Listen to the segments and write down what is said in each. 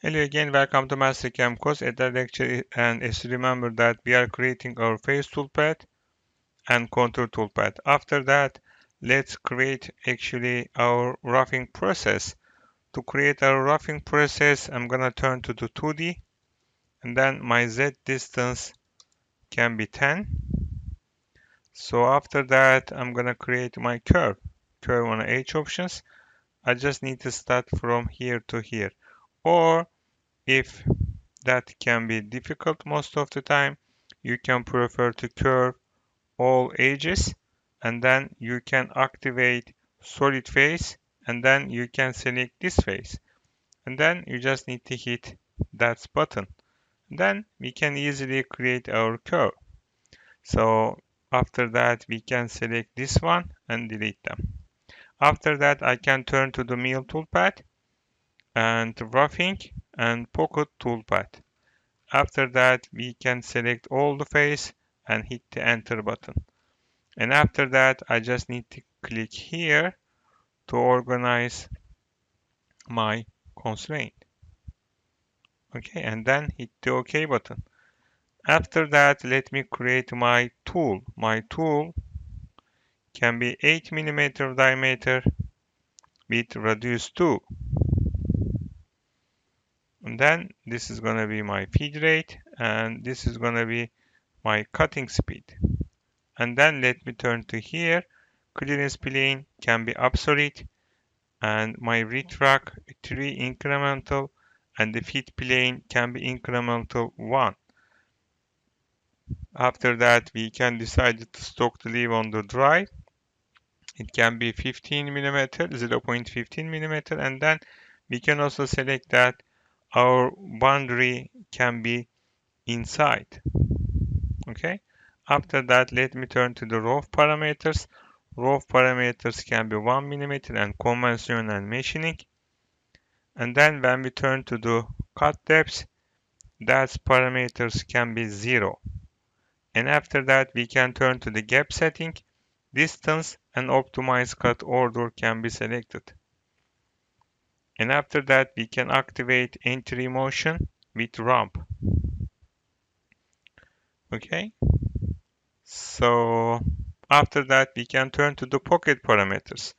Hello again, welcome to MasterCAM course. At the lecture, and as you remember that we are creating our face toolpath and contour toolpath. After that, let's create actually our roughing process. To create our roughing process, I'm gonna turn to the 2D, and then my Z distance can be 10. So after that, I'm gonna create my curve on H options. I just need to start from here to here, or if that can be difficult most of the time, you can prefer to curve all edges, and then you can activate solid face, and then you can select this face, and then you just need to hit that button. Then we can easily create our curve. So after that, we can select this one and delete them. After that, I can turn to the mill toolpath and roughing and pocket toolpath. After that, we can select all the face and hit the enter button. And after that, I just need to click here to organize my constraint. Okay, and then hit the OK button. After that, let me create my tool. My tool can be 8 mm diameter with radius 2. And then this is going to be my feed rate, and this is going to be my cutting speed. And then let me turn to here. Clearance plane can be obsolete, and my retract 3 incremental, and the feed plane can be incremental 1. After that, we can decide to stock the leave on the drive. It can be 15 mm, 0.15 mm, and then we can also select that our boundary can be inside. Okay. After that, let me turn to the rough parameters. Rough parameters can be 1 mm and conventional and machining. And then when we turn to the cut depth, that parameters can be 0. And after that, we can turn to the gap setting. Distance and optimize cut order can be selected. And after that, we can activate entry motion with ramp. Okay. So after that, we can turn to the pocket parameters.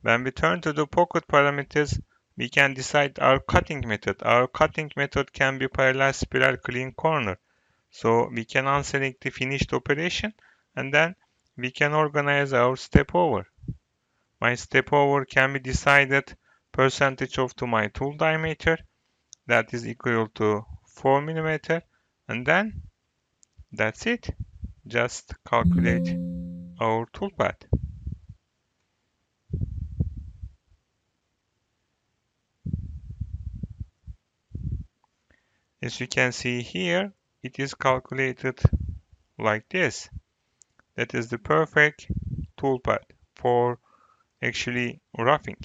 When we turn to the pocket parameters, we can decide our cutting method. Our cutting method can be parallel, spiral, clean corner. So we can unselect the finished operation, and then we can organize our step over. My step over can be decided percentage of to my tool diameter, that is equal to 4 mm, and then that's it. Just calculate our toolpath. As you can see here, it is calculated like this. That is the perfect toolpath for actually roughing.